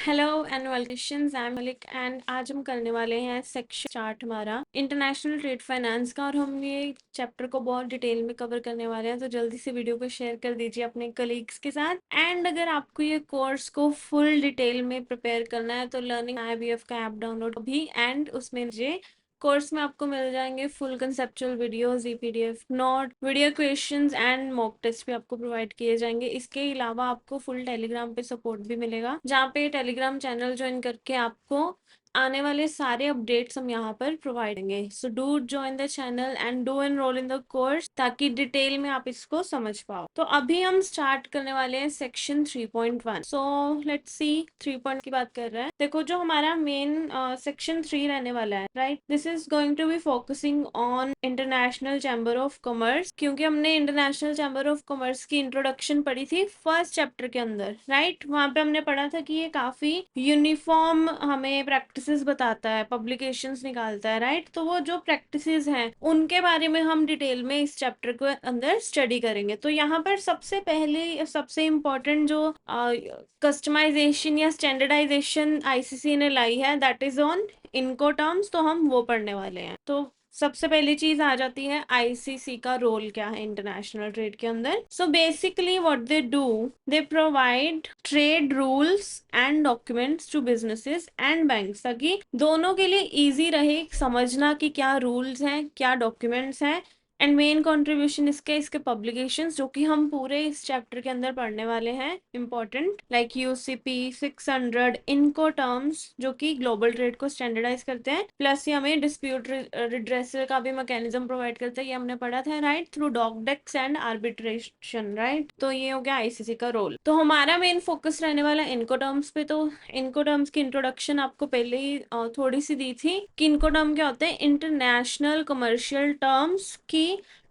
Hello and welcome, I am Malik and आज हम करने वाले हैं सेक्शन चार्ट हमारा इंटरनेशनल ट्रेड फाइनेंस का। और हम ये चैप्टर को बहुत डिटेल में कवर करने वाले हैं, तो जल्दी से वीडियो को शेयर कर दीजिए अपने कलीग्स के साथ। एंड अगर आपको ये कोर्स को फुल डिटेल में प्रिपेयर करना है तो लर्निंग IBF का ऐप डाउनलोड अभी, एंड उसमें मुझे कोर्स में आपको मिल जाएंगे full conceptual videos, PDF note, video questions and mock test भी आपको प्रोवाइड किए जाएंगे। इसके अलावा आपको फुल टेलीग्राम पे सपोर्ट भी मिलेगा, जहाँ पे टेलीग्राम चैनल ज्वाइन करके आपको आने वाले सारे अपडेट्स हम यहाँ पर प्रोवाइड करेंगे। So do join the channel and do enrol in the course, ताकि डिटेल में आप इसको समझ पाओ। तो अभी हम स्टार्ट करने वाले हैं सेक्शन 3.1। सो लेट्स सी 3 की बात कर रहे हैं। देखो, जो हमारा मेन सेक्शन 3 रहने वाला है, right, this is going to be focusing on International Chamber of Commerce, क्योंकि हमने इंटरनेशनल चैम्बर ऑफ कॉमर्स की इंट्रोडक्शन पढ़ी थी फर्स्ट चैप्टर के अंदर, राइट। वहां पे हमने पढ़ा था कि ये काफी यूनिफॉर्म हमें प्रैक्टिसेस बताता है, पब्लिकेशंस निकालता है, राइट। तो वो जो प्रैक्टिसेस हैं उनके बारे में हम डिटेल में इस चैप्टर के अंदर स्टडी करेंगे। तो यहाँ पर सबसे पहले सबसे इम्पोर्टेंट जो कस्टमाइजेशन या स्टैंडर्डाइजेशन ICC ने लाई है, दैट इज ऑन इनकोटर्म्स। तो हम वो पढ़ने वाले हैं। तो सबसे पहली चीज आ जाती है ICC का रोल क्या है इंटरनेशनल ट्रेड के अंदर। So basically what they do, they provide trade rules and documents to businesses and banks, ताकि दोनों के लिए इजी रहे समझना कि क्या रूल्स हैं, क्या डॉक्यूमेंट्स हैं। एंड मेन कंट्रीब्यूशन इसके पब्लिकेशंस, जो कि हम पूरे इस चैप्टर के अंदर पढ़ने वाले हैं, इंपॉर्टेंट, लाइक UCP 600, इनको टर्म्स जो कि ग्लोबल ट्रेड को स्टैंडर्डाइज करते हैं, प्लस ये हमें डिस्प्यूट रिड्रेसल का भी मैकेनिज्म प्रोवाइड करते हैं, ये हमने पढ़ा था, राइट, थ्रू डॉकडेक्स एंड आर्बिट्रेशन, राइट। तो ये हो गया ICC का रोल। तो हमारा मेन फोकस रहने वाला इनको टर्म्स पे। तो इनको टर्म्स की इंट्रोडक्शन आपको पहले ही थोड़ी सी दी थी कि इनको टर्म क्या होते हैं। इंटरनेशनल कमर्शियल टर्म्स की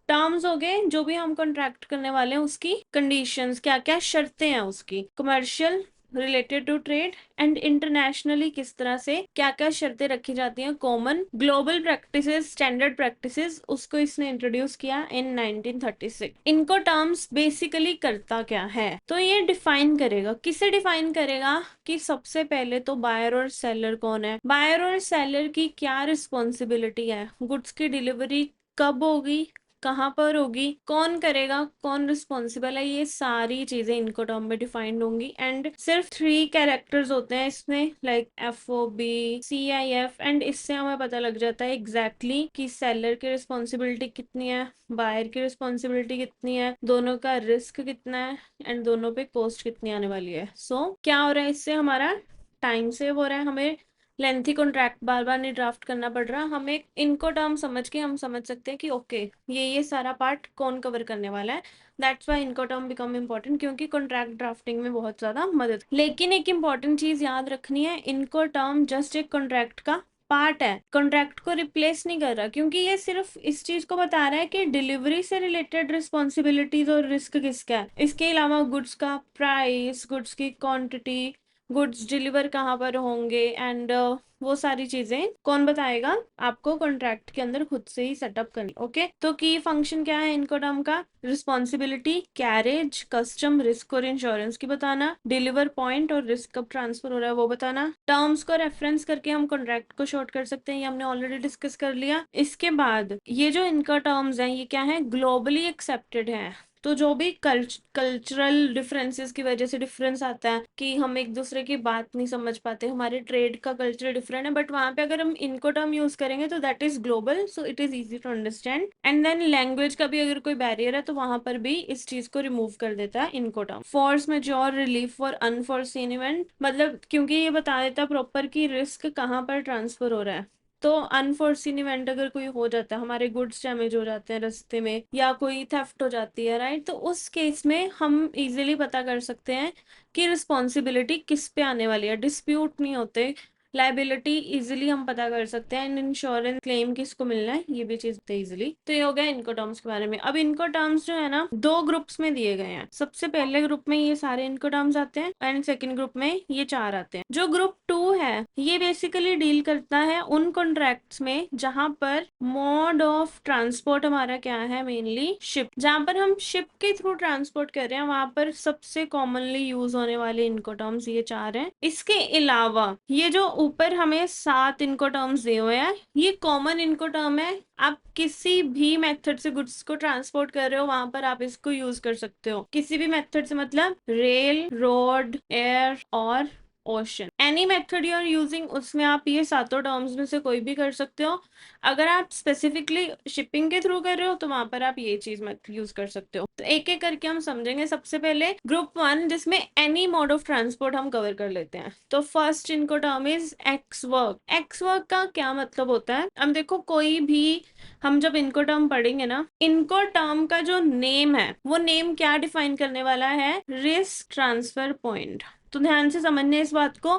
टर्म्स हो गए, जो भी हम कॉन्ट्रैक्ट करने वाले हैं उसकी कंडीशंस, क्या क्या शर्तें हैं उसकी, commercial related to trade and internationally किस तरह से क्या क्या शर्तें रखी जाती हैं, common global practices, standard practices, उसको इसने इंट्रोड्यूस किया इन 1936। इनको टर्म्स बेसिकली करता क्या है, तो ये डिफाइन करेगा, किसे डिफाइन करेगा कि सबसे पहले तो बायर और सेलर कौन है, बायर और सेलर की क्या रिस्पॉन्सिबिलिटी है, गुड्स की डिलीवरी कब होगी, कहाँ पर होगी, कौन करेगा, कौन रिस्पॉन्सिबल है, ये सारी चीजें इनको टर्म में डिफाइंड होंगी। एंड सिर्फ 3 कैरेक्टर्स होते हैं इसमें, लाइक FOB, CIF, एंड इससे हमें पता लग जाता है एग्जैक्टली कि सेलर की रिस्पॉन्सिबिलिटी कितनी है, बायर की रिस्पॉन्सिबिलिटी कितनी है, दोनों का रिस्क कितना है, एंड दोनों पे कॉस्ट कितनी आने वाली है। सो क्या हो रहा है, इससे हमारा टाइम सेव हो रहा है, हमें लेंथी कॉन्ट्रैक्ट बार बार नहीं ड्राफ्ट करना पड़ रहा, हमें इनको टर्म समझ के हम समझ सकते हैं कि ओके ये सारा पार्ट कौन कवर करने वाला है। दैट्स वाई इनको टर्म बिकम इम्पोर्टेंट, क्योंकि कॉन्ट्रैक्ट ड्राफ्टिंग में बहुत ज्यादा मदद। लेकिन एक इम्पॉर्टेंट चीज याद रखनी है, इनको टर्म जस्ट एक कॉन्ट्रैक्ट का पार्ट है, कॉन्ट्रैक्ट को रिप्लेस नहीं कर रहा, क्योंकि ये सिर्फ इस चीज को बता रहा है कि डिलीवरी से रिलेटेड रिस्पॉन्सिबिलिटीज और रिस्क किसका है। इसके अलावा गुड्स का प्राइस, गुड्स की क्वांटिटी, गुड्स डिलीवर कहाँ पर होंगे, एंड वो सारी चीजें कौन बताएगा, आपको कॉन्ट्रैक्ट के अंदर खुद से ही सेटअप करनी। ओके, तो की फंक्शन क्या है इनको टर्म का, रिस्पॉन्सिबिलिटी, कैरेज, कस्टम, रिस्क और इंश्योरेंस की बताना, डिलीवर पॉइंट और रिस्क कब ट्रांसफर हो रहा है वो बताना। टर्म्स को रेफरेंस करके हम कॉन्ट्रैक्ट को शॉर्ट कर सकते हैं, ये हमने ऑलरेडी डिस्कस कर लिया। इसके बाद ये जो इनका टर्म्स हैं, ये क्या है, ग्लोबली एक्सेप्टेड है। तो जो भी कल्चरल डिफरेंसेस की वजह से डिफरेंस आता है कि हम एक दूसरे की बात नहीं समझ पाते, हमारे ट्रेड का कल्चर डिफरेंट है, बट वहां पे अगर हम इनको टर्म यूज करेंगे तो that is global, so it is easy to understand. And then language का भी अगर कोई बैरियर है तो वहां पर भी इस चीज को रिमूव कर देता है इनको term. Force majeure relief for unforeseen event, मतलब क्योंकि ये बता देता प्रॉपर की रिस्क कहाँ पर ट्रांसफर हो रहा है। तो अनफोर्सीन इवेंट अगर कोई हो जाता है, हमारे गुड्स डैमेज हो जाते हैं रास्ते में, या कोई थेफ्ट हो जाती है, राइट, तो उस केस में हम इजीली पता कर सकते हैं कि रिस्पॉन्सिबिलिटी किस पे आने वाली है, डिस्प्यूट नहीं होते, लाइबिलिटी इजीली हम पता कर सकते हैं, एंड इंश्योरेंस क्लेम किसको मिलना है ये भी चीज पता है इजीली। तो ये हो गया इनको टर्म्स के बारे में। अब इनको टर्म्स जो है ना दो ग्रुप्स में दिए गए हैं। सबसे पहले ग्रुप में ये सारे इनको टर्म्स आते हैं एंड सेकंड ग्रुप में ये चार आते हैं। जो ग्रुप 2 है ये बेसिकली डील करता है उन कॉन्ट्रैक्ट्स में जहां पर मोड ऑफ ट्रांसपोर्ट हमारा क्या है, मेनली शिप। जहां पर हम शिप के थ्रू ट्रांसपोर्ट कर रहे हैं वहां पर सबसे कॉमनली यूज होने वाले इनको टर्म्स ये चार हैं। इसके अलावा ये जो ऊपर हमें 7 इनको टर्म्स दिए हुए हैं ये कॉमन इनको टर्म है। आप किसी भी मेथड से गुड्स को ट्रांसपोर्ट कर रहे हो वहां पर आप इसको यूज कर सकते हो। किसी भी मेथड से मतलब रेल, रोड, एयर और ocean, any method you are using उसमें आप ये सातों टर्म्स में से कोई भी कर सकते हो। अगर आप स्पेसिफिकली शिपिंग के थ्रू कर रहे हो तो वहां पर आप ये चीज मत यूज कर सकते हो। तो एक एक करके हम समझेंगे। सबसे पहले ग्रुप 1 जिसमें एनी मोड ऑफ ट्रांसपोर्ट हम कवर कर लेते हैं। तो फर्स्ट इनको term is x work. X work का क्या मतलब होता है, अब देखो कोई भी हम जब इनको टर्म पढ़ेंगे ना, इनको टर्म का जो नेम है वो नेम क्या डिफाइन करने वाला है, रिस्क ट्रांसफर पॉइंट। तो ध्यान से समझने इस बात को।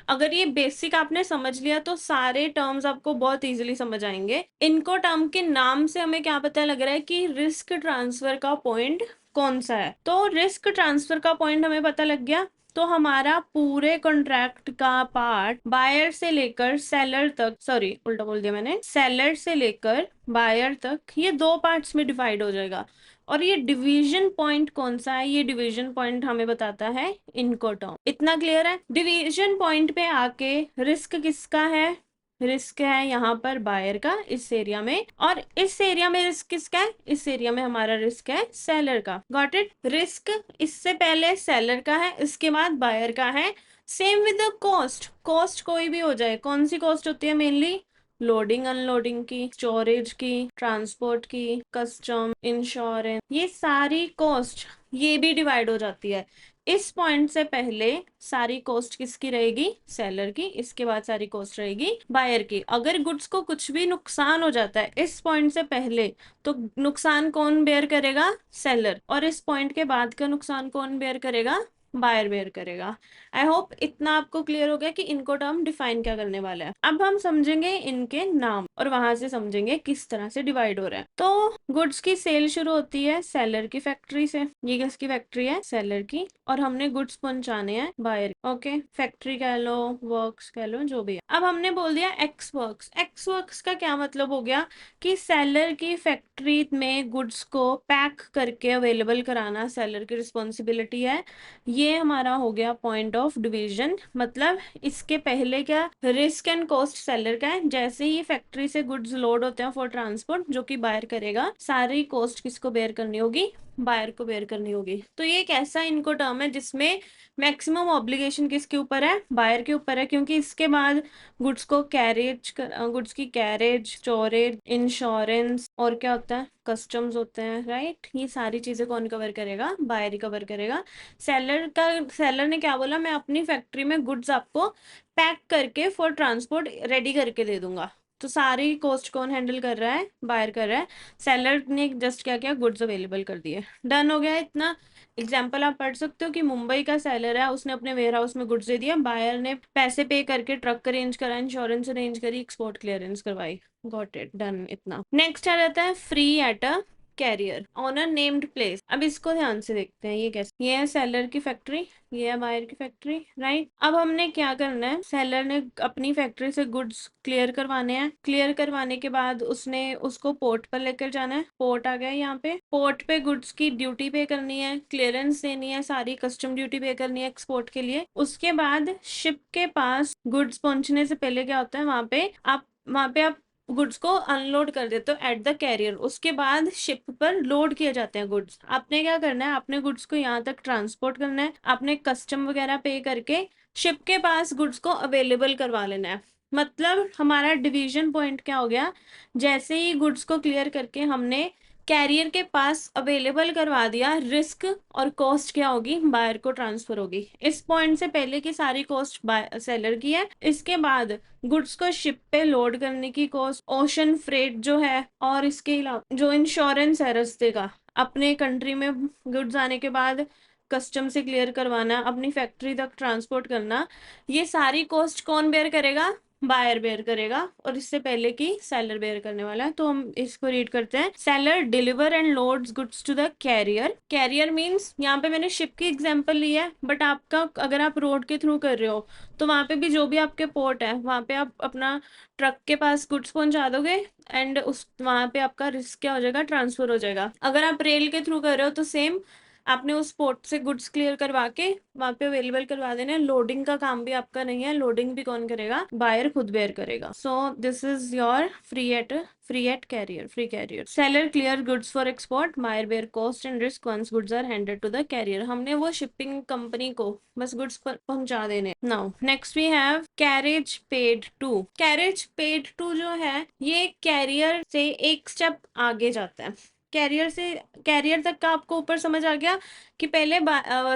अगर ये बेसिक आपने समझ लिया तो सारे टर्म्स आपको बहुत इजीली समझ आएंगे। इनको टर्म के नाम से हमें क्या पता लग रहा है कि रिस्क ट्रांसफर का पॉइंट कौन सा है। तो रिस्क ट्रांसफर का पॉइंट हमें पता लग गया। तो हमारा पूरे कॉन्ट्रैक्ट का पार्ट बायर से लेकर सेलर तक, सॉरी उल्टा बोल दिया मैंने, सेलर से लेकर बायर तक ये दो पार्ट्स में डिवाइड हो जाएगा। और ये डिवीजन पॉइंट कौन सा है, ये डिवीजन पॉइंट हमें बताता है इनको टर्म। इतना क्लियर है। डिवीजन पॉइंट पे आके रिस्क किसका है, रिस्क है यहाँ पर बायर का इस एरिया में, और इस एरिया में रिस्क किसका है, इस एरिया में हमारा रिस्क है सेलर का। Got it. रिस्क इससे पहले सेलर का है, इसके बाद बायर का है। Same with the cost. Cost कोई भी हो जाए, कौन सी कॉस्ट होती है, मेनली लोडिंग अनलोडिंग की, स्टोरेज की, ट्रांसपोर्ट की, कस्टम, इंश्योरेंस, ये सारी कॉस्ट ये भी डिवाइड हो जाती है। इस पॉइंट से पहले सारी कॉस्ट किसकी रहेगी, सेलर की। इसके बाद सारी कॉस्ट रहेगी बायर की। अगर गुड्स को कुछ भी नुकसान हो जाता है इस पॉइंट से पहले तो नुकसान कौन बेयर करेगा, सेलर। और इस पॉइंट के बाद का नुकसान कौन बेयर करेगा, बायर बेयर करेगा। आई होप इतना आपको क्लियर हो गया कि इनको टर्म डिफाइन क्या करने वाला है। अब हम समझेंगे इनके नाम और वहां से समझेंगे किस तरह से डिवाइड हो रहा है। तो गुड्स की सेल शुरू होती है सेलर की फैक्ट्री से। ये किसकी फैक्ट्री है, सेलर की। और हमने गुड्स पहुंचाने हैं बायर। ओके, फैक्ट्री कह लो, वर्क्स कह लो, जो भी है। अब हमने बोल दिया एक्स वर्क्स। एक्स वर्क्स का क्या मतलब हो गया कि सेलर की फैक्ट्री में गुड्स को पैक करके अवेलेबल कराना सेलर की रिस्पॉन्सिबिलिटी है। ये हमारा हो गया पॉइंट ऑफ डिवीजन। मतलब इसके पहले क्या, रिस्क एंड कॉस्ट सेलर का है। जैसे ही फैक्ट्री से गुड्स लोड होते हैं फॉर ट्रांसपोर्ट, जो कि बायर करेगा, सारी कॉस्ट किसको बेयर करनी होगी, बायर को बेयर करनी होगी। तो ये एक ऐसा इनको टर्म है जिसमें मैक्सिमम ऑब्लिगेशन किसके ऊपर है, बायर के ऊपर है। क्योंकि इसके बाद गुड्स को कैरेज, गुड्स की कैरेज, स्टोरेज, इंश्योरेंस और क्या होता है, कस्टम्स होते हैं, राइट। ये सारी चीजें कौन कवर करेगा, बायर ही कवर करेगा। सेलर ने क्या बोला, मैं अपनी फैक्ट्री में गुड्स आपको पैक करके फॉर ट्रांसपोर्ट रेडी करके दे दूंगा। तो सारी कॉस्ट कौन हैंडल कर रहा है, बायर कर रहा है। सेलर ने जस्ट क्या किया, गुड्स अवेलेबल कर दिए, डन हो गया इतना। एग्जाम्पल आप पढ़ सकते हो कि मुंबई का सेलर है, उसने अपने वेयर हाउस में गुड्स दे दिया, बायर ने पैसे पे करके ट्रक अरेंज करा, इंश्योरेंस अरेंज करी, एक्सपोर्ट क्लियरेंस करवाई। गॉट इट, डन इतना। नेक्स्ट आ जाता है free at a carrier on a named place. अब इसको ध्यान से देखते हैं ये कैसे। ये है सेलर की फैक्ट्री, ये है बायर की फैक्ट्री, राइट। अब हमने क्या करना है, सेलर ने अपनी फैक्ट्री से गुड्स क्लियर करवाने हैं। क्लियर करवाने के बाद उसने उसको पोर्ट पर लेकर जाना है। पोर्ट आ गया यहाँ पे। पोर्ट पे गुड्स की ड्यूटी पे करनी है, क्लियरेंस देनी है, सारी कस्टम ड्यूटी पे करनी है एक्सपोर्ट के लिए। उसके बाद शिप के पास गुड्स पहुंचने से पहले क्या होता है, वहां पे आप गुड्स को अनलोड कर देते हो एट द कैरियर। उसके बाद शिप पर लोड किए जाते हैं गुड्स। आपने क्या करना है, आपने गुड्स को यहाँ तक ट्रांसपोर्ट करना है, आपने कस्टम वगैरह पे करके शिप के पास गुड्स को अवेलेबल करवा लेना है। मतलब हमारा डिवीजन पॉइंट क्या हो गया, जैसे ही गुड्स को क्लियर करके हमने कैरियर के पास अवेलेबल करवा दिया, रिस्क और कॉस्ट क्या होगी, बायर को ट्रांसफर होगी। इस पॉइंट से पहले की सारी कॉस्ट सेलर की है। इसके बाद गुड्स को शिप पे लोड करने की कॉस्ट, ओशन फ्रेट जो है, और इसके अलावा जो इंश्योरेंस है रास्ते का, अपने कंट्री में गुड्स आने के बाद कस्टम से क्लियर करवाना, अपनी फैक्ट्री तक ट्रांसपोर्ट करना, ये सारी कॉस्ट कौन बेयर करेगा? बायर बेयर करेगा, और इससे पहले की सेलर बेयर करने वाला है। तो हम इसको रीड करते हैं। Seller deliver and loads goods to the carrier. Carrier means, यहाँ पे मैंने शिप की एग्जांपल ली है, बट आपका अगर आप रोड के थ्रू कर रहे हो तो वहां पे भी जो भी आपके पोर्ट है वहां पे आप अपना ट्रक के पास गुड्स पहुंचा दोगे, एंड उस वहां पे आपका रिस्क क्या हो जाएगा? ट्रांसफर हो जाएगा। अगर आप रेल के थ्रू कर रहे हो तो सेम, आपने उस पोर्ट से गुड्स क्लियर करवा के वहां पे अवेलेबल करवा देना है। लोडिंग का काम भी आपका नहीं है, लोडिंग भी कौन करेगा? बायर खुद बेयर करेगा। So this is your free at carrier, free carrier. Seller clear goods for export, buyer bear cost and risk once goods are handed to the carrier. हमने वो शिपिंग कंपनी को बस goods पहुंचा देने। Now next we have carriage paid to. Carriage paid to जो है ये career से एक स्टेप आगे जाता है। कैरियर तक का आपको ऊपर समझ आ गया कि पहले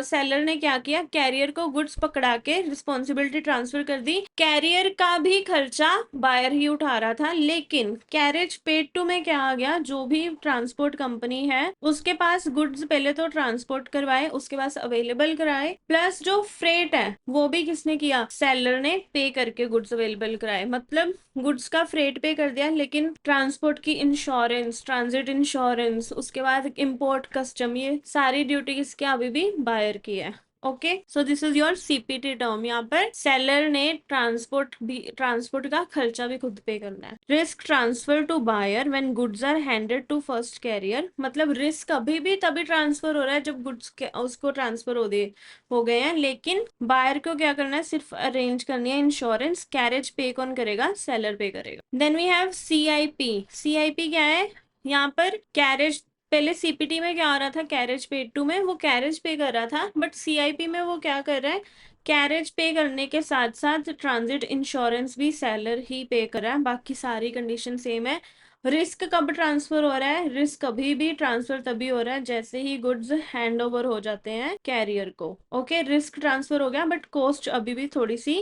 सेलर ने क्या किया? कैरियर को गुड्स पकड़ा के रिस्पॉन्सिबिलिटी ट्रांसफर कर दी। कैरियर का भी खर्चा बायर ही उठा रहा था, लेकिन कैरेज पेड टू में क्या आ गया? जो भी ट्रांसपोर्ट कंपनी है उसके पास गुड्स पहले तो ट्रांसपोर्ट करवाए, उसके पास अवेलेबल कराए, प्लस जो फ्रेट है वो भी किसने किया? सेलर ने पे करके गुड्स अवेलेबल कराए। मतलब गुड्स का फ्रेट पे कर दिया, लेकिन ट्रांसपोर्ट की इंश्योरेंस, ट्रांजिट इंश्योरेंस, उसके बाद इंपोर्ट कस्टम, ये सारी ड्यूटी किसके? अभी भी बायर की है। Okay, so this is your CPT term. यहाँ पर सेलर ने ट्रांसपोर्ट का खर्चा भी खुद पे करना है। Risk transfer to buyer when goods are handed to first carrier. मतलब रिस्क अभी भी तभी ट्रांसफर हो रहा है जब गुड्स उसको ट्रांसफर हो गए हैं, लेकिन बायर को क्या करना है? सिर्फ अरेंज करनी है इंश्योरेंस। कैरेज पे कौन करेगा? सेलर पे करेगा। Then we have CIP. CIP क्या है? यहाँ पर कैरेज, पहले सीपीटी में क्या आ रहा था? कैरेज पेड टू में वो कैरेज पे कर रहा था, बट सीआईपी में वो क्या कर रहा है? कैरेज पे करने के साथ साथ ट्रांजिट इंश्योरेंस भी सेलर ही पे कर रहा है। बाकी सारी कंडीशन सेम है। रिस्क कब ट्रांसफर हो रहा है? रिस्क कभी भी ट्रांसफर तभी हो रहा है जैसे ही गुड्स हैंड ओवर हो जाते हैं कैरियर को। ओके, रिस्क ट्रांसफर हो गया, बट कॉस्ट अभी भी थोड़ी सी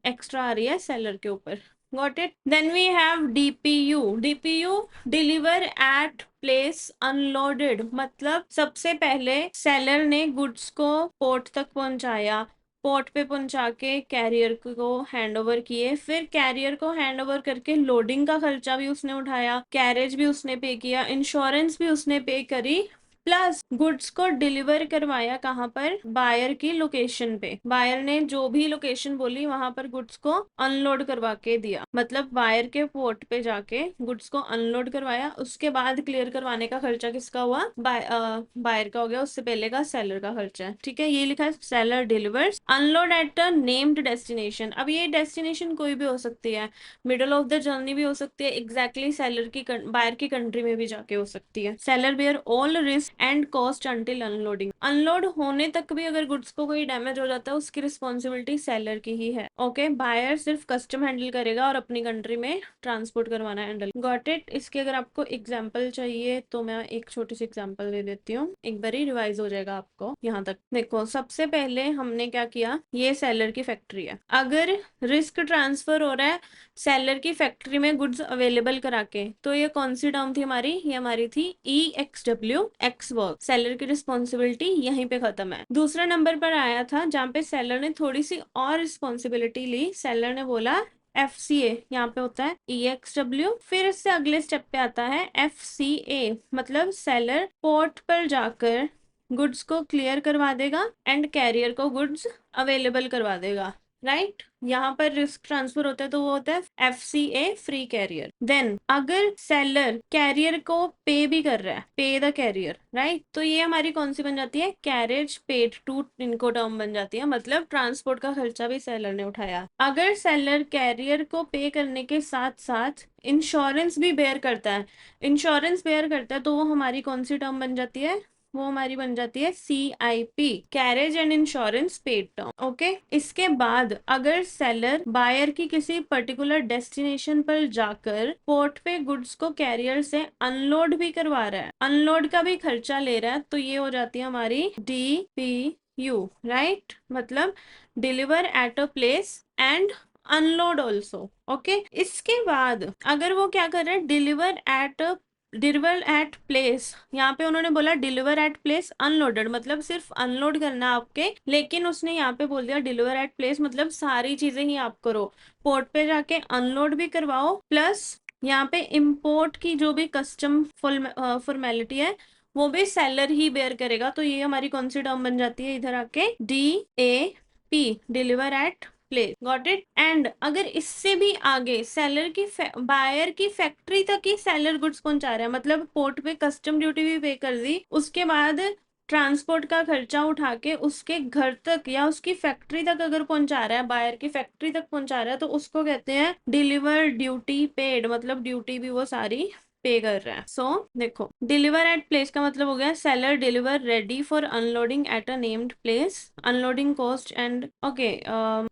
एक्स्ट्रा आ रही है सेलर के ऊपर। Got it? Then we have DPU. DPU deliver at place unloaded. मतलब सबसे पहले सेलर ने गुड्स को पोर्ट तक पहुंचाया, पोर्ट पे पहुंचा के कैरियर को हैंड ओवर किए, फिर कैरियर को हैंड ओवर करके लोडिंग का खर्चा भी उसने उठाया, कैरेज भी उसने पे किया, इंश्योरेंस भी उसने पे करी, प्लस गुड्स को डिलीवर करवाया कहाँ पर? बायर की लोकेशन पे। बायर ने जो भी लोकेशन बोली वहां पर गुड्स को अनलोड करवा के दिया। मतलब बायर के पोर्ट पे जाके गुड्स को अनलोड करवाया, उसके बाद क्लियर करवाने का खर्चा किसका हुआ? बायर का हो गया, उससे पहले का सेलर का खर्चा है। ठीक है, ये लिखा है seller delivers unload at a named destination. अब ये डेस्टिनेशन कोई भी हो सकती है, मिडल ऑफ द जर्नी भी हो सकती है, एग्जैक्टली सेलर की बायर की कंट्री में भी जाके हो सकती है। Seller bear all risk and cost until unloading. Unload होने तक भी अगर गुड्स को कोई डैमेज हो जाता है उसकी रिस्पॉन्सिबिलिटी सेलर की ही है। ओके, बायर सिर्फ कस्टम हैंडल करेगा और अपनी कंट्री में ट्रांसपोर्ट करवाना हैंडल। Got it? इसके अगर आपको एग्जाम्पल चाहिए तो मैं एक छोटी सी एग्जाम्पल दे देती हूँ, एक बार ही रिवाइज हो जाएगा आपको यहाँ तक। देखो, सबसे पहले हमने क्या किया? ये सेलर की फैक्ट्री है। अगर रिस्क ट्रांसफर हो रहा है सेलर की फैक्ट्री में गुड्स अवेलेबल करा के, तो ये कौन सी टर्म थी हमारी? ये हमारी थी EXW, एक्स वर्क। सेलर की रिस्पॉन्सिबिलिटी यहीं पे खत्म है। दूसरे नंबर पर आया था जहाँ पे सेलर ने थोड़ी सी और रिस्पॉन्सिबिलिटी ली। सेलर ने बोला FCA, यहाँ पे होता है EXW, फिर इससे अगले स्टेप पे आता है FCA, मतलब सेलर पोर्ट पर जाकर गुड्स को क्लियर करवा देगा एंड कैरियर को गुड्स अवेलेबल करवा देगा। राइट, यहाँ पर रिस्क ट्रांसफर होता है तो वो होता है FCA, फ्री कैरियर। देन अगर सेलर कैरियर को पे भी कर रहा है, पे द कैरियर, राइट, तो ये हमारी कौन सी बन जाती है? कैरेज पेड टू, इनको टर्म बन जाती है। मतलब ट्रांसपोर्ट का खर्चा भी सेलर ने उठाया। अगर सेलर कैरियर को पे करने के साथ साथ इंश्योरेंस भी बेयर करता है, तो वो हमारी कौन सी टर्म बन जाती है? वो हमारी बन जाती है CIP, carriage and insurance paid term. Okay, इसके बाद अगर सेलर बायर की किसी पर्टिकुलर डेस्टिनेशन पर जाकर पोर्ट पे गुड्स को कैरियर से अनलोड भी करवा रहा है, अनलोड का भी खर्चा ले रहा है, तो ये हो जाती है हमारी DPU, राइट। मतलब deliver at a place and unload also. Okay, इसके बाद अगर वो क्या कर रहा है? Deliver at a deliver at place, यहाँ पे उन्होंने बोला डिलीवर एट प्लेस अनलोडेड, मतलब सिर्फ अनलोड करना आपके, लेकिन उसने यहाँ पे बोल दिया डिलीवर एट प्लेस मतलब सारी चीजें ही आप करो, पोर्ट पे जाके अनलोड भी करवाओ, प्लस यहाँ पे इम्पोर्ट की जो भी कस्टम फॉर्मेलिटी है वो भी सेलर ही बेयर करेगा। तो ये हमारी कौन सी टर्म बन जाती है इधर आके, DAP, deliver at place, got it. And अगर इससे भी आगे सेलर की बायर की फैक्ट्री तक ही सेलर गुड्स पहुंचा रहा है, मतलब पोर्ट पे कस्टम ड्यूटी भी पे कर दी, उसके बाद ट्रांसपोर्ट का खर्चा उठा के उसके घर तक या उसकी फैक्ट्री तक अगर पहुंचा रहा है, बायर की फैक्ट्री तक पहुंचा रहा है, तो उसको कहते हैं डिलीवर ड्यूटी पेड, मतलब ड्यूटी भी वो सारी पे कर रहा है। सो देखो, डिलीवर एट प्लेस का मतलब हो गया seller deliver ready for unloading at a named place, unloading cost and okay.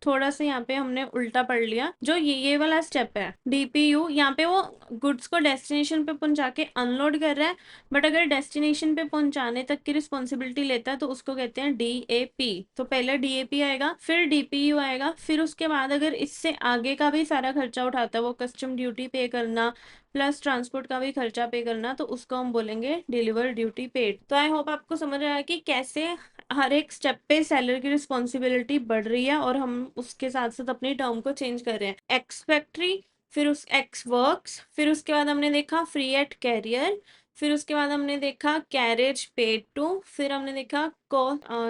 थोड़ा सा यहाँ पे हमने उल्टा पढ़ लिया, जो ये वाला स्टेप है DPU, यहाँ पे वो गुड्स को डेस्टिनेशन पे पहुंचा के अनलोड कर रहा है, बट अगर डेस्टिनेशन पे पहुंचाने तक की रिस्पॉन्सिबिलिटी लेता है तो उसको कहते हैं DAP। तो पहले DAP आएगा, फिर DPU आएगा, फिर उसके बाद अगर इससे आगे का भी सारा खर्चा उठाता है, वो कस्टम ड्यूटी पे करना प्लस ट्रांसपोर्ट का भी खर्चा पे करना, तो उसको हम बोलेंगे डिलीवर ड्यूटी पेड। तो आई होप आपको समझ आया कि कैसे हर एक स्टेप पे सेलर की रिस्पॉन्सिबिलिटी बढ़ रही है और हम उसके साथ साथ अपनी टर्म को चेंज कर रहे हैं। एक्स फैक्ट्री, फिर उस एक्स वर्क्स, फिर उसके बाद हमने देखा फ्री एट कैरियर, फिर उसके बाद हमने देखा कैरेज पेड टू, फिर हमने देखा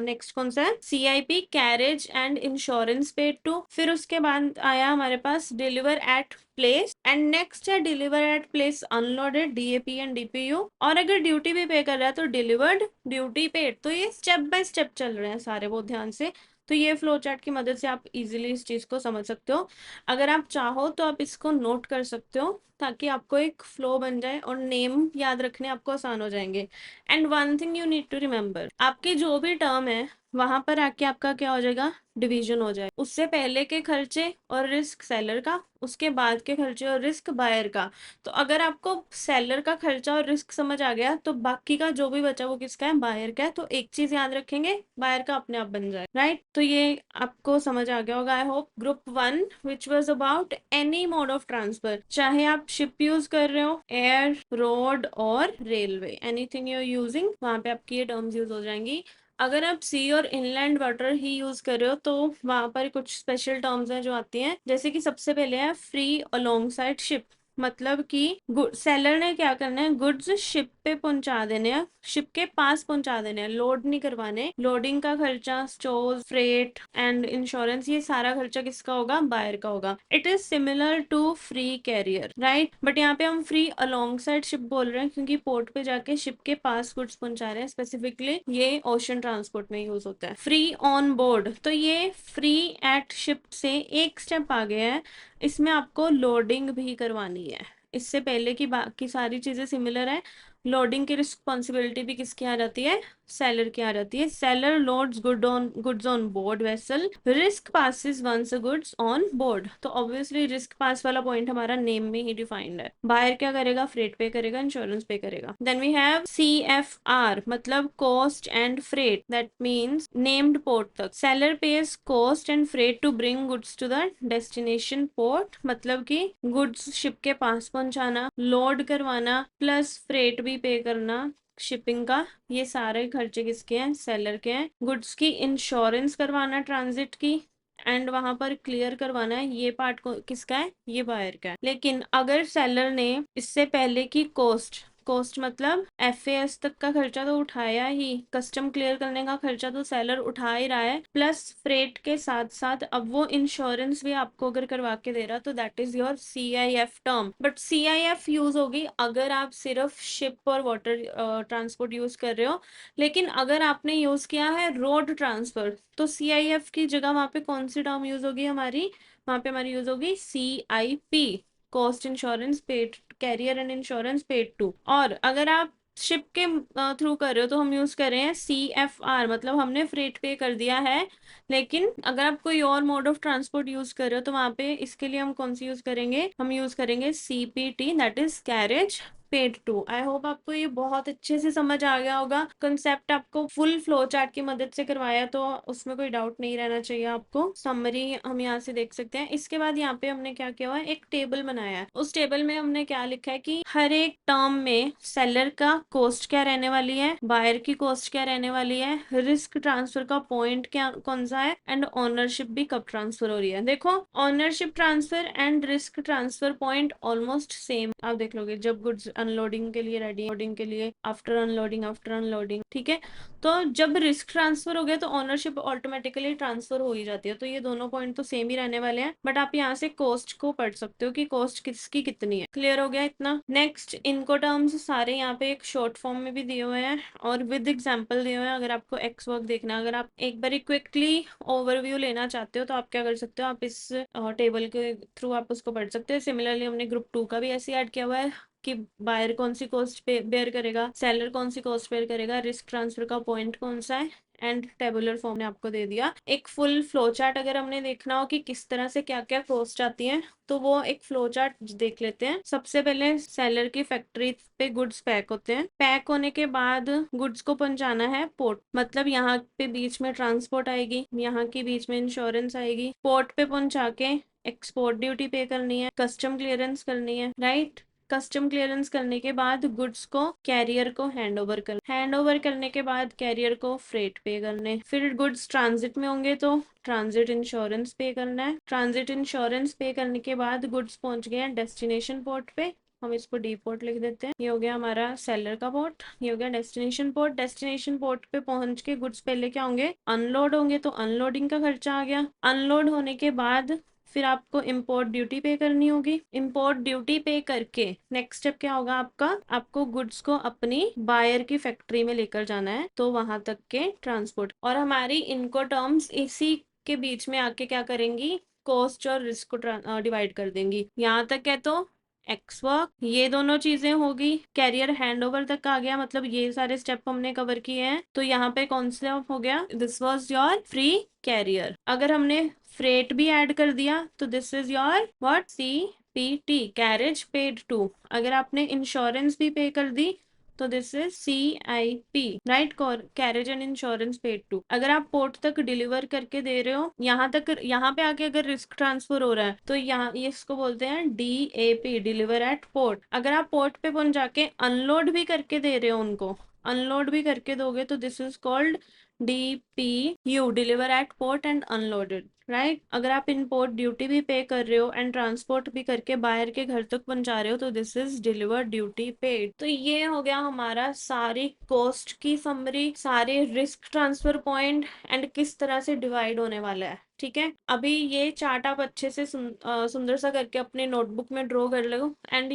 नेक्स्ट कौन सा है, CIP carriage and insurance paid to, फिर उसके बाद आया हमारे पास deliver at place, and next है deliver at place unloaded, DAP and DPU, और अगर ड्यूटी भी पे कर रहा है तो डिलीवर्ड ड्यूटी पेड। तो ये स्टेप बाय स्टेप चल रहे हैं सारे, वो ध्यान से। तो ये फ्लो चार्ट की मदद से आप इजीली इस चीज को समझ सकते हो। अगर आप चाहो तो आप इसको नोट कर सकते हो ताकि आपको एक फ्लो बन जाए और नेम याद रखने आपको आसान हो जाएंगे। And one thing you need to remember, आपके जो भी टर्म है वहां पर आके आपका क्या हो जाएगा, डिवीजन हो जाए, उससे पहले के खर्चे और रिस्क सेलर का, उसके बाद के खर्चे और रिस्क बायर का। तो अगर आपको सेलर का खर्चा और रिस्क समझ आ गया तो बाकी का जो भी बचा वो किसका है, बायर का है। तो एक चीज याद रखेंगे, बायर का अपने आप बन जाए, राइट। तो ये आपको समझ आ गया होगा I hope. Group 1 which was about any mode of transfer, चाहे आप शिप यूज कर रहे हो, एयर, रोड और railway, anything you are using, वहां पे आपकी ये टर्म्स यूज हो जाएंगी। अगर आप सी और इनलैंड वाटर ही यूज कर रहे हो तो वहां पर कुछ स्पेशल टर्म्स हैं जो आती हैं, जैसे कि सबसे पहले है फ्री अलोंग साइड शिप, मतलब कि सेलर ने क्या करना है, गुड्स शिप पे पहुंचा देने हैं, शिप के पास पहुंचा देने हैं, लोड नहीं करवाने। लोडिंग का खर्चा, स्टोर, फ्रेट एंड इंश्योरेंस, ये सारा खर्चा किसका होगा, बायर का होगा। It is similar to free carrier, right. But यहाँ पे हम फ्री अलोंग साइड शिप बोल रहे हैं क्योंकि पोर्ट पे जाके शिप के पास गुड्स पहुंचा रहे हैं, स्पेसिफिकली ये ओशन ट्रांसपोर्ट में यूज होता है। फ्री ऑन बोर्ड, तो ये फ्री एट शिप से एक स्टेप आगे है, इसमें आपको लोडिंग भी करवानी है। इससे पहले की बाकी सारी चीजें सिमिलर है, लोडिंग की रिस्पॉन्सिबिलिटी भी किसकी आ जाती है, सेलर की आ जाती है। Seller loads goods on board vessel, risk passes once goods on board. तो ऑब्वियसली रिस्क पास वाला पॉइंट हमारा नेम में ही डिफाइंड है। बायर क्या करेगा, फ्रेट पे करेगा, इंश्योरेंस पे करेगा। देन वी हैव CFR, मतलब cost and freight, that means named port तक। Seller pays cost and freight to bring goods to the destination port, मतलब कि गुड्स शिप के पास पहुंचाना, लोड करवाना, प्लस फ्रेट भी पे करना शिपिंग का, ये सारे खर्चे किसके हैं, सेलर के हैं। गुड्स की इंश्योरेंस करवाना ट्रांजिट की, एंड वहां पर क्लियर करवाना है, ये पार्ट को किसका है, ये बायर का है। लेकिन अगर सेलर ने इससे पहले की कॉस्ट, कॉस्ट मतलब FAS तक का खर्चा तो उठाया ही, कस्टम क्लियर करने का खर्चा तो सेलर उठा ही रहा है, प्लस फ्रेट के साथ साथ अब वो इंश्योरेंस भी आपको अगर करवा के दे रहा तो that is your CIF term. But CIF use होगी अगर आप सिर्फ शिप और वाटर ट्रांसपोर्ट यूज कर रहे हो। लेकिन अगर आपने यूज किया है रोड ट्रांसफर तो CIF की जगह वहां पे कौन सी टर्म यूज होगी हमारी, वहां पे हमारी यूज होगी CIP, cost insurance paid, carrier and insurance paid to. और अगर आप शिप के थ्रू कर रहे हो तो हम यूज कर रहे हैं CFR, मतलब हमने फ्रेट पे कर दिया है। लेकिन अगर आप कोई और मोड ऑफ ट्रांसपोर्ट यूज कर रहे हो तो वहां पे इसके लिए हम कौन सी यूज करेंगे, हम यूज करेंगे CPT, that is carriage paid to. I hope आपको ये बहुत अच्छे से समझ आ गया होगा। कंसेप्ट आपको फुल फ्लो चार्ट की मदद से करवाया, तो उसमें कोई डाउट नहीं रहना चाहिए आपको। समरी हम यहाँ से देख सकते हैं। इसके बाद यहाँ पे हमने क्या किया हुआ है, एक टेबल बनाया है। उस टेबल में हमने क्या लिखा है कि हर एक टर्म में सेलर का कॉस्ट क्या रहने वाली है, बायर की कॉस्ट क्या रहने वाली है, रिस्क ट्रांसफर का पॉइंट क्या कौन सा है, एंड ओनरशिप भी कब ट्रांसफर हो रही है। देखो ownership transfer and risk transfer point almost same आप देख लोगे जब गुड्स अनलोडिंग के लिए रेडी, लोडिंग के लिए आफ्टर अनलोडिंग, ठीक है। तो जब रिस्क ट्रांसफर हो गया तो ओनरशिप ऑटोमेटिकली ट्रांसफर हो ही जाती है। तो ये दोनों पॉइंट तो सेम ही रहने वाले हैं, बट आप यहाँ से कॉस्ट को पढ़ सकते हो कि कॉस्ट किसकी कितनी है। क्लियर हो गया इतना। नेक्स्ट इनको टर्म्स सारे यहाँ पे एक शॉर्ट फॉर्म में भी दिए हुए हैं और विद एग्जाम्पल दिए हुए हैं। अगर आपको एक्स वर्क देखना है, अगर आप एक बार क्विकली ओवरव्यू लेना चाहते हो तो आप क्या कर सकते हो, आप इस टेबल के थ्रू आप उसको पढ़ सकते हो। सिमिलरली हमने ग्रुप 2 का भी ऐसे ऐड किया हुआ है कि बायर कौन सी कॉस्ट बेयर करेगा, सेलर कौन सी कॉस्ट बेयर करेगा, रिस्क ट्रांसफर का पॉइंट कौन सा है, एंड टेबुलर फॉर्म ने आपको दे दिया। एक फुल फ्लो चार्ट अगर हमने देखना हो कि किस तरह से क्या क्या कॉस्ट आती है, तो वो एक फ्लो चार्ट देख लेते हैं। सबसे पहले सेलर की फैक्ट्री पे गुड्स पैक होते हैं। पैक होने के बाद गुड्स को पहुंचाना है पोर्ट, मतलब यहाँ पे बीच में ट्रांसपोर्ट आएगी, यहाँ की बीच में इंश्योरेंस आएगी। पोर्ट पे पहुंचा के एक्सपोर्ट ड्यूटी पे करनी है, कस्टम क्लियरेंस करनी है, राइट। कस्टम क्लियरेंस करने के बाद गुड्स को कैरियर को हैंड ओवर करने के बाद कैरियर को फ्रेट पे करने। फिर गुड्स ट्रांजिट में होंगे तो ट्रांजिट इंश्योरेंस पे करना है। ट्रांजिट इंश्योरेंस पे करने के बाद गुड्स पहुंच गए हैं डेस्टिनेशन पोर्ट पे, हम इसको डी पोर्ट लिख देते हैं। ये हो गया हमारा सेलर का पोर्ट, ये हो गया डेस्टिनेशन पोर्ट। डेस्टिनेशन पोर्ट पे पहुंच के गुड्स पहले क्या होंगे, अनलोड होंगे, तो अनलोडिंग का खर्चा आ गया। अनलोड होने के बाद फिर आपको इम्पोर्ट ड्यूटी पे करनी होगी। इम्पोर्ट ड्यूटी पे करके नेक्स्ट स्टेप क्या होगा आपका, आपको गुड्स को अपनी बायर की फैक्ट्री में लेकर जाना है, तो वहां तक के ट्रांसपोर्ट। और हमारी इनको टर्म्स इसी के बीच में आके क्या करेंगी, कॉस्ट और रिस्क को डिवाइड कर देंगी। यहाँ तक है तो एक्स वर्क, ये दोनों चीजें होगी। कैरियर हैंड ओवर तक आ गया, मतलब ये सारे स्टेप हमने कवर किए हैं। तो यहाँ पे कौन सा हो गया, this was your free carrier. अगर हमने फ्रेट भी ऐड कर दिया तो this is your what, CPT, carriage paid to. अगर आपने इंश्योरेंस भी पे कर दी तो this is CIP, right, carriage and insurance paid to. अगर आप पोर्ट तक डिलीवर करके दे रहे हो, यहाँ तक, यहाँ पे आके अगर रिस्क ट्रांसफर हो रहा है तो यहाँ ये इसको बोलते हैं DAP, डिलीवर एट पोर्ट। अगर आप पोर्ट पे पहुंच जाके अनलोड भी करके दे रहे हो, उनको अनलोड भी करके दोगे तो this is called DPU, deliver at port and unloaded, right. अगर आप इम्पोर्ट ड्यूटी भी पे कर रहे हो एंड ट्रांसपोर्ट भी करके बाहर के घर तक पहुंचा रहे हो तो this is deliver duty paid. तो ये हो गया हमारा सारी कॉस्ट की समरी, सारे रिस्क ट्रांसफर पॉइंट एंड किस तरह से डिवाइड होने वाला है, ठीक है। अभी ये चार्ट आप अच्छे से सुंदर सा करके अपने नोटबुक में ड्रॉ कर लो एंड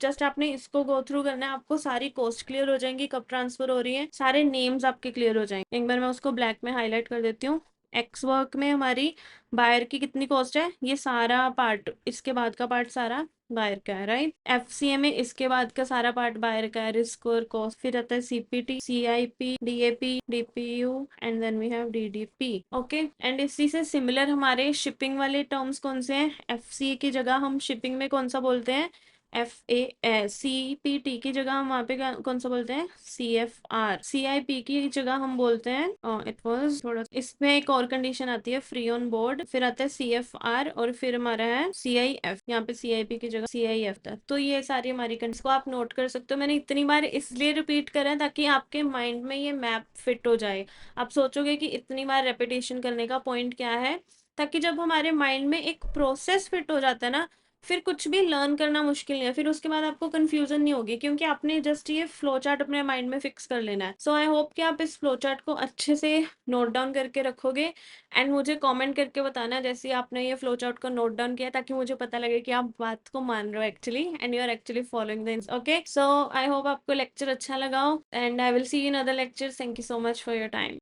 जस्ट आपने इसको गो थ्रू करना है। आपको सारी कॉस्ट क्लियर हो जाएंगी, कब ट्रांसफर हो रही है, सारे नेम्स आपके क्लियर हो जाएंगे। एक बार मैं उसको ब्लैक में हाईलाइट कर देती हूँ। एक्स वर्क में हमारी बायर की कितनी कॉस्ट है, ये सारा पार्ट, इसके बाद का पार्ट सारा बायर का है, राइट। FCA में इसके बाद का सारा पार्ट बायर का है, रिस्क और कॉस्ट। फिर आता है CPT, CIP, DAP, DPU and then we have DDP, okay. And इसी से सिमिलर हमारे शिपिंग वाले टर्म्स कौन से हैं, FCA की जगह हम शिपिंग में कौन सा बोलते हैं, CPT की जगह हम वहाँ पे कौन सा बोलते हैं, CFR। CIP की जगह हम बोलते हैं, इट वाज थोड़ा, इसमें एक और कंडीशन आती है फ्री ऑन बोर्ड। फिर आता है CFR और फिर हमारा है CIF। यहाँ पे CIP की जगह CIF था। तो ये सारी हमारी कंडीशन को आप नोट कर सकते हो। मैंने इतनी बार इसलिए रिपीट करा है ताकि आपके माइंड में ये मैप फिट हो जाए। आप सोचोगे कि इतनी बार रेपिटेशन करने का पॉइंट क्या है, ताकि जब हमारे माइंड में एक प्रोसेस फिट हो जाता है ना, फिर कुछ भी लर्न करना मुश्किल नहीं है। फिर उसके बाद आपको कंफ्यूजन नहीं होगी, क्योंकि आपने जस्ट ये फ्लो चार्ट अपने माइंड में फिक्स कर लेना है। सो आई होप कि आप इस फ्लो चार्ट को अच्छे से नोट डाउन करके रखोगे एंड मुझे कमेंट करके बताना जैसे आपने ये फ्लो चार्ट को नोट डाउन किया, ताकि मुझे पता लगे कि आप बात को मान रहे हो actually and you are actually following the, okay. So I hope आपको लेक्चर अच्छा लगा हो and I will see you in other lecture. Thank you so much for your time.